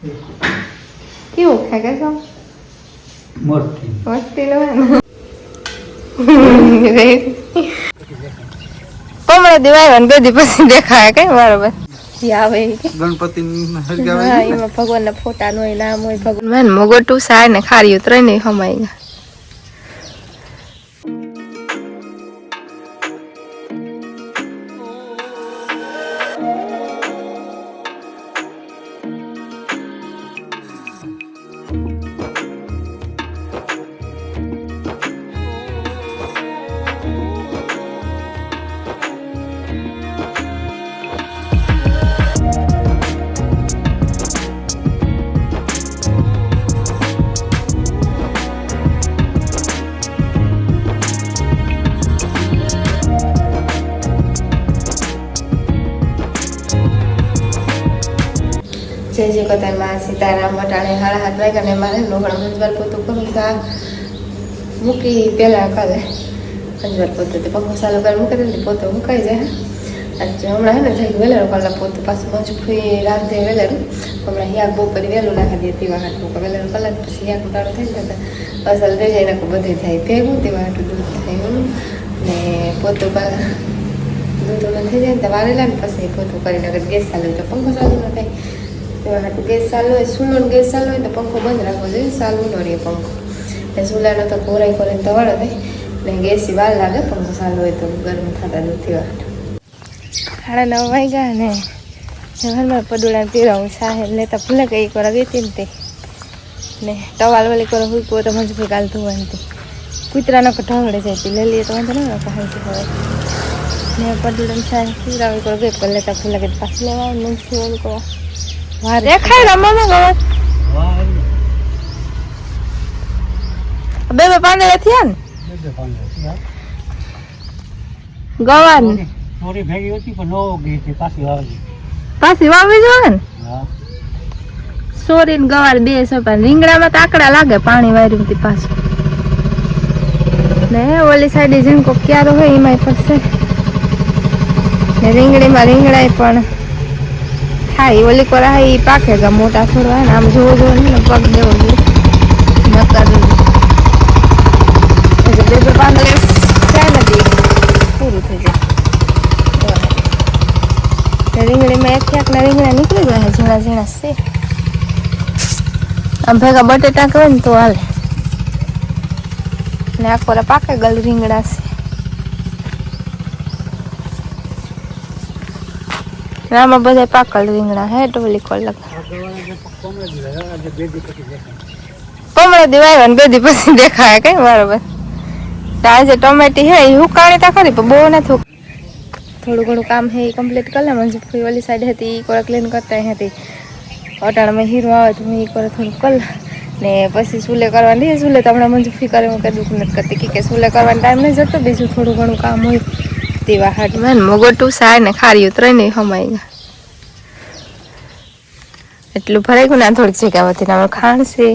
કેવું ખાય છો મસ્તી મસ્તી લો કમળે દિવાય ને બેદી પછી દેખાય કઈ બરોબર આવે ગણપતિ હા એમાં ભગવાન ના ફોટા નો નામ હોય ભગવાન મોગોટું સાય ને ખારી ઉતરે ને હમાઈ ગયા જય જય કતારમાં સીતારામ વટાણે હાડા હાથ વાગ્યા ને મારે લોહણ મંજવાર પોતું કરું શાક મૂકી પહેલાં કાલે મંજવાર પોતું તો પંખો ચાલુ કરી મૂકી દીધી પોતો મુકાઈ જાય આજે હમણાં હે ને થઈ વેલેરું કલાક પોતું પાછું મજફી રાંધે વેલેરું હમણાં હિયાક બપોરે વહેલું નાખી દે તેવા હાટું વેલેરું કલાક પછી હિયાક ઉટાળો થઈ જતા અસલ થઈ જાય નાખું બધું થાય ભેગું તેવા હાટું દૂધ થાય ને પોતું દૂધ થઈ જાય ને તો વારેલા ને પછી પોતું કરીને અગર ગેસ ચાલુ તો પંખો ચાલુ ન થાય તેવા હાટું ગેસ ચાલુ હોય સૂનો ગેસ ચાલુ હોય તો પંખો બંધ રાખવો જોઈએ ચાલુ ન રહે પંખો ને ચૂલાનો તો કોરાઈ કોરાઈને તો વાળો થાય ને ગેસથી વાર લાગે પંખો ચાલુ હોય તો ગરમ થતા નથી વાટું 9:30 વાગ્યા ને ઘરમાં પડોળા પીરાવું સાહેબ લેતા ભૂલે કે એક વાર વેતી ને તે ને ટવાલ વાલી કરો હુકવો તો મજબૂર કાલ ધોવાની કૂતરાનો ઢોંગડે જાય લઈ લઈએ તો વાંધો ન કહે હવે ને પડોળા સાહેબ પીરાવી કરો બે પર લેતા ભૂલે કે પાછું લેવા મૂકી ઓલું કરો વાર દેખાય રમવામાં ગવત બે પાંદડા થયા ને ગવાન થોડી ભેગી હતી પણ નો ગઈ છે પાછી વાવી જોઈએ ને હા સોરી ને ગવાર બે સોપા રીંગણામાં તો આકડા લાગે પાણી વાર્યું થી પાછું ને ઓલી સાઈડે ઝીણકો ક્યારો હોય એમાં પડશે ને રીંગણીમાં રીંગણાય પણ થાય ઓલી કોરા એ પાકે ગા મોટા થોડો હોય ને આમ જોવો જોવો ને પગ દેવો જોઈએ નકર બે બે પાંદડે થાય નથી પૂરું થઈ જાય રીંગણીમાં એક ક્યાંકના રીંગણા નીકળી ગયા ઝીણા ઝીણા છે આમ ભેગા બટેટા કરે ને તો હાલે ને આખોરા પાકે ગલ રીંગણા છે આમાં બધા પાકલ રીંગણા હે ટોલી કોલ કમળે દિવાય ને બેદી પછી દેખાય કઈ બરોબર આજે ટમેટી હે એ હુકાણી તા ખરી પણ બહુ નથી થોડું ઘણું કામ હે એ કમ્પ્લીટ કરી લે મંજુ ઓલી સાઈડ હતી એ કોરા ક્લીન કરતા હતી અટાણામાં હીરો આવે તો હું એ કોરા થોડું કર ને પછી સુલે કરવાની સુલે તો હમણાં મંજુ ફી કરે હું કઈ દુઃખ નથી કરતી કે સુલે કરવાનો ટાઈમ નહીં જતો બીજું થોડું ઘણું કામ હોય તેવા હાટમાં ને મોગોટું સાય ને ખારી ઉતરે ને હમાઈ ગયા એટલું ભરાઈ ગયું ને થોડીક જગ્યા હતી ને ખાણ છે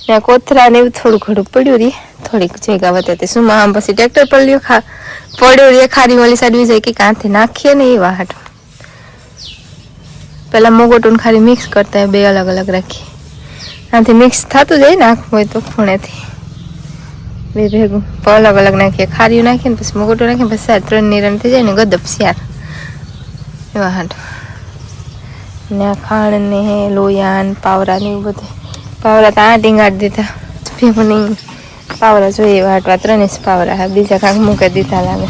ત્યાં કોથરા ને એવું થોડું ઘણું પડ્યું રહી થોડીક જગ્યા હતી સુમાં આમ પછી ટ્રેક્ટર પડ્યું પડ્યો રે ખારી વાળી સાઈડ વિજય કે કાંથી નાખીએ ને એ વાહટ પેલા મોગોટું ખારી મિક્સ કરતા હોય બે અલગ અલગ રાખીએ આથી મિક્સ થતું જાય નાખવું હોય તો ખૂણેથી બે ભેગું અલગ અલગ નાખીએ ખારીઓ નાખીએ ને પછી મોગોટું નાખીએ પછી સાર 3 નિરણ થઈ જાય ને ગદપ સ્યાર એવા હાટ ને ખાણ ને લોયા ને પાવરા ને એવું બધું પાવરા તો આ ટીંગાડી દીધા ભેગું નહીં પાવરા જોઈએ વાટવા 3 પાવરા હા બીજા કાંક મૂકી દીધા લાગે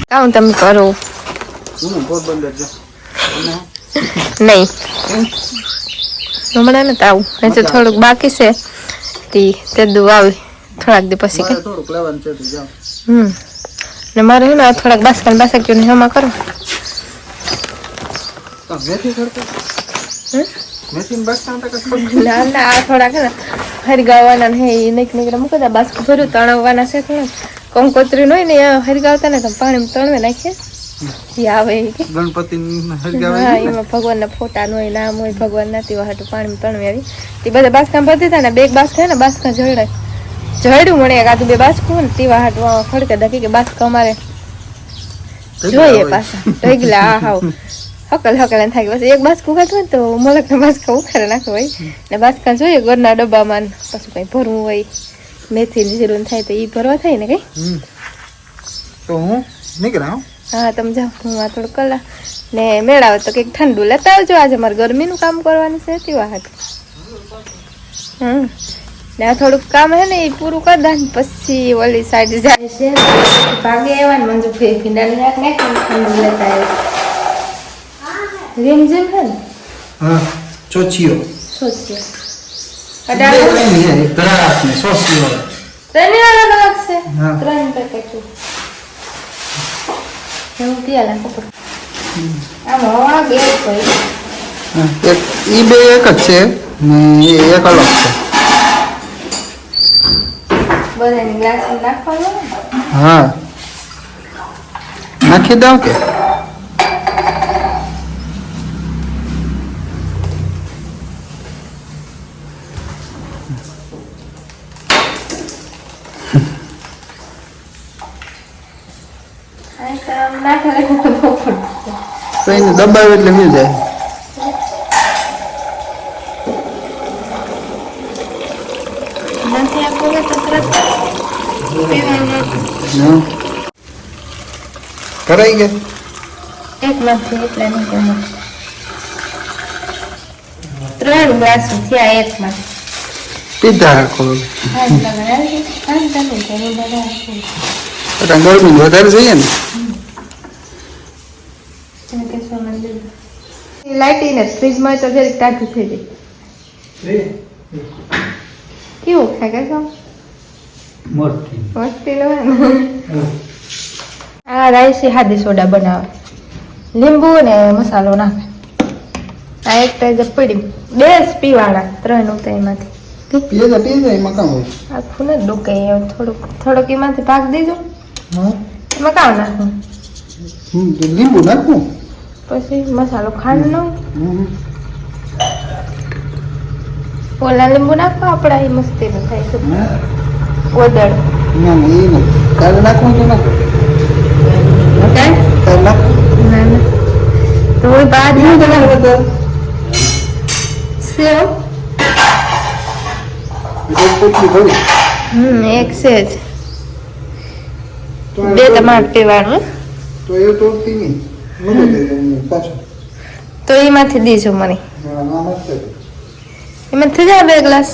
કામ તમે કરો નહીં હમણાં નથી આવું તો થોડુંક બાકી છે તે દુ આવી થોડાક દી પછી ને મારે હે ને થોડાક બાસક જો ને હમણાં કરો ના ના આ થોડાક હે ને હરિગાવાના હે એ નીકળે મૂકી દે બાસ્ક ભર્યું તણવવાના છે થોડા કંકોત્રી હોય ને હરિગાવતા ને તો પાણી તણવે નાખીએ આવે ગણપતિ એમાં ભગવાન ના ફોટા નો નામ હોય ભગવાન ના તેવા હાટું પાણી તણવે આવી તે બધા બાસકા ભરતી હતા ને બે બાસકા ને બાસકા જડ્યું મળે કાતું બે બાસકું ને તેવા હાટું ખડકે દકી કે બાસકા અમારે જોઈએ પાછા ઢગલા હાવ હકલ થાય બસ એક બાસકું કાઢવું તો મલકના બાસકા ઉખાડે નાખો હોય ને બાસકા જોઈએ ઘરના ડબ્બામાં પછી કંઈ ભરવું હોય મેથી જીરું થાય તો એ ભરવા થાય ને કઈ તો હું નીકળ્યા હા તમે જાઓ હું આ થોડું કલાક ને મેળાવે તો કંઈક ઠંડુ લેતા આવજો આજે મારે ગરમીનું કામ કરવાનું છે તે વાત ને આ થોડુંક કામ હે ને એ પૂરું કરી દે પછી ઓલી સાઈડ જાય છે ભાગે આવ્યા ને મંજુ ભીંડાનું શાક નાખીને ઠંડુ લેતા આવ્યો રીમઝીમ હે ને હા ચોચીઓ સોચીએ ગ્રાસ ને સોસીઓ ત્રણ વાળા લાગશે હા. 3 પેકેટ હું ત્યાં લાગો આમાં બે કોઈ એક ઈ બે એક જ છે ને એ એક અલગ છે બધાની ગ્લાસ નાખવાનો હા નાખી દઉં કે તો એને દબાવે એટલે મિલ જાય નથી આપો તો તરત કરાઈ ગયા એક નથી એટલે નહીં કહું 3 ગ્લાસ થયા એકમાં પીધા રાખો ગરમી વધારે જોઈએ ને લાઈટી ને ફ્રીજમાં તો જરીક ટાઢું થઈ જાય કેવું ખાય કે મસ્તી લો આ રાઈસી હાદી સોડા બનાવે લીંબુ ને મસાલો નાખે આ એક ટાઈઝર પડી બે પીવાળા 3 ઉતા એમાંથી પીએ એમાં કામ હોય આખું ને ડૂકે થોડુંક એમાંથી ભાગ દેજો એમાં કામ નાખવું લીંબુ નાખવું પછી મસાલો ખાંડનો ઓલા લીંબુ નાખો આપડા એ મસ્તી નું થાય છે ઓદળ ના એ નથી તારે નાખવું કે નાખો તારે નાખવું ના ના તો ઓય બાદ સેવ એક સેજ બે ટમાટર પીવાનું તો એ તોડતી નહીં પાછું તો એમાંથી દીજો મને એમાં થઈ જાય 2 ગ્લાસ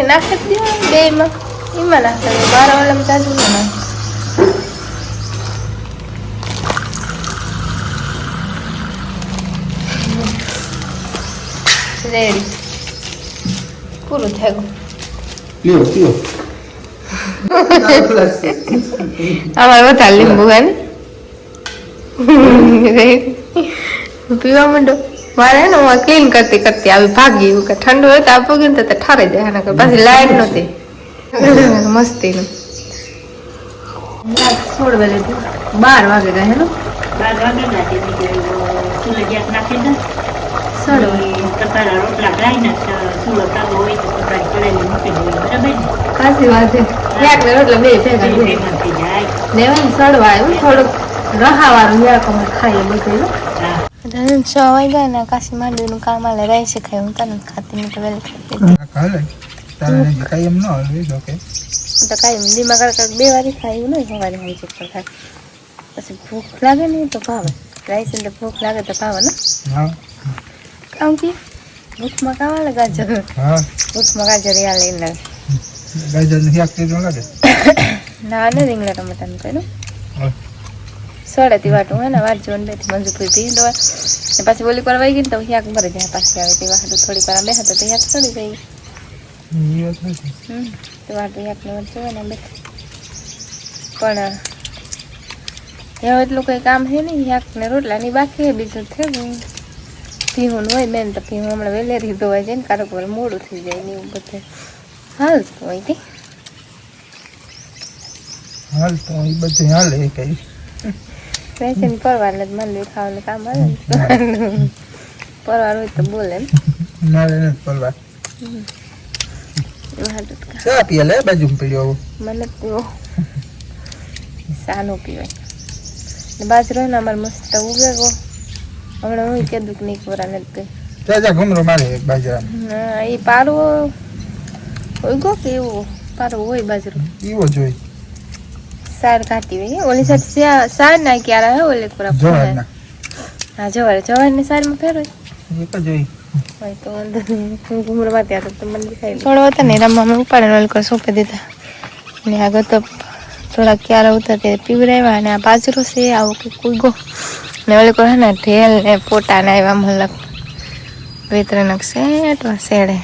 નાખી દો બે માં એમાં નાખે બાર વાળામાં તાજું ના નાખે રેડી પૂરું થઈ ગયું અમારે વધારે લીંબુ હે ને પીવા માંડો મારે ને હું ક્લીન કરતી આવી ભાગી કે ઠંડુ હોય તો આપો ગયું તો ઠારાઈ જાય ને પાછી લાઈટ નહોતી મસ્તી નું છોડવે લીધું 12 વાગે ગયા હેલો 12 વાગે ચૂલે ગેસ નાખી દે કટારા રોટલા ગાઈને ચૂલો ચાલુ હોય તો કટારી કળેલી મૂકી દઈએ બરાબર ખાસી વાત છે એક ને રોટલા બે ભેગા થઈ જાય લેવાનું સડવા આવ્યું થોડુંક રહાવાનું યાર અમે ખાઈએ બધું હા 6 વાગ્યા ને કાશી માંડવીનું કામ આલે રહી છે ખાઈ હું તને ખાતી નહીં તો વેલી ખાતી હાલે તારે કઈ એમ ન હાલે ઓકે તો કાંઈ દિમાગ કાંઈક 2 વારી ખાયું નહીં સવારે હોય છે ખાય પછી ભૂખ લાગે ને તો ભાવે રાઈસ એટલે ભૂખ લાગે તો ભાવે ને હા કામ કે ભૂખમાં કામ આલે ગાજર હા ભૂખમાં ગાજર યા લઈને ગાજર ની શાક તો લાગે ના ને રીંગણા ટમાટાનું કર્યું હા સળેતી વાટું હોય ને વાટ જોઈને બેઠી મંજુ કોઈ પી દો ને પાછી બોલી પર વહી ગઈ ને તો શાક ભરે જાય પાછી આવે તે વાટું થોડી વાર બેઠા તો શાક ચડી ગઈ તો વાટું શાકને વાત જોવે ને બેઠી પણ હવે એટલું કંઈ કામ છે નહીં શાક ને રોટલાની બાકી છે બીજું થઈ ગયું પીવું હોય બેન તો પીવું હમણાં વેલેરી ધોવાય જાય ને કારક વાર મોડું થઈ જાય ને એવું બધું હાલતું હોય કે હાલ તો એ બધું હાલે કઈ વૈસે પરવારને જ મંદિર ખાવાનું કામ આવે ને પરવાર હોય તો બોલે ને મારે નથી પરવાર એવું હાલતું ચા પીએ લે બાજુ પીડ્યો મને પીવો સાનું પીવાય ને બાજરો ને અમારે મસ્ત ઉગે ગો હમણાં હું કે દુઃખ નહીં કોરા નથી ગઈ ત્યાં ઘૂમરો મારે એક બાજરા હા એ પારું ઉગો કે એવું પારું હોય બાજરો એવો જોઈ સાર કાઢી હોય ઓલી સાઈડ સાર ના ક્યારે હે ઓલે કોરા જવારના હા જવાર ને સારમાં ફેરવાય એક જ જોઈ હોય તો વાંધો નહીં હું ઘૂમરમાં ત્યાં તો મને દેખાય થોડો હતો ને રમવામાં ઉપાડે ઓલકો સોંપી દીધા ને આગળ તો થોડાક ક્યારે ઉતર તે પીવડાવ્યા અને આ બાજરો છે આવો કે કુગો ને ઓલકો હે ને ઢેલ ને પોટા ને આવ્યા મલક વેતરનક સેટવા સેડે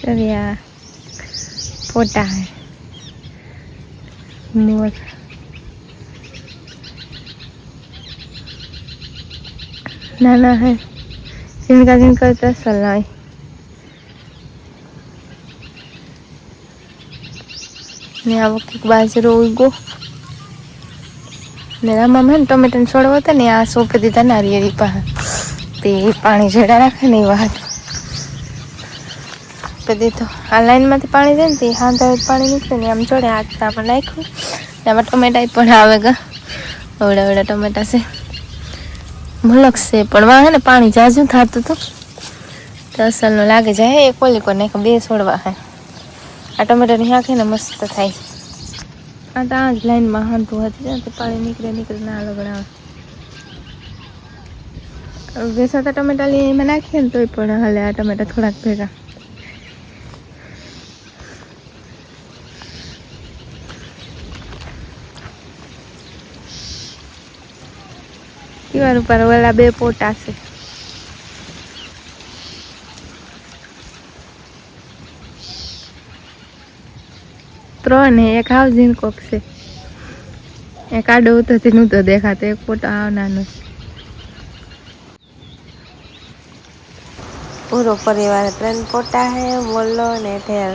ચરિયા પોટા હે નિવત નાના है जिनका तो सलाह ने आ वक्त बाजरो उगो ने रामा में टोमेटो छोड़वा था ने आ सोंपी दीधा नारिયેળી पा ते पानी जड़ा राखे नहीं वाट पे तो आ लाइन में पानी दे ने हाथ पानी निकले ने आम छोड़े हाथ पर नाख्યું ने आम टोमेटा पण आवेगा ओड़ा ओड़ा टोमेटा से મલક છે પણ વાહ ને પાણી જાજુ થતું હતું તો અસલનો લાગે જાય એક ઓલી કોને બે છોડવા હે આ ટમેટાની શાક ને મસ્ત થાય આ તો આ જ લાઈનમાં હાંધું હતી તો પાણી નીકળે ના લગડાવે વેસાતા ટમેટા લઈ એમાં નાખીએ ને તોય પણ હાલે આ ટમેટા થોડાક ભેગા દીવાર ઉપર ઓલા બે પોટા છે ત્રણ એક હાઉસિંગ કોક છે એક આડો ઉતરથી નહોતો દેખાતો એક પોટો આવનાનો પૂરો પરિવાર 3 પોટા હે મોલ્લો ને ઢેલ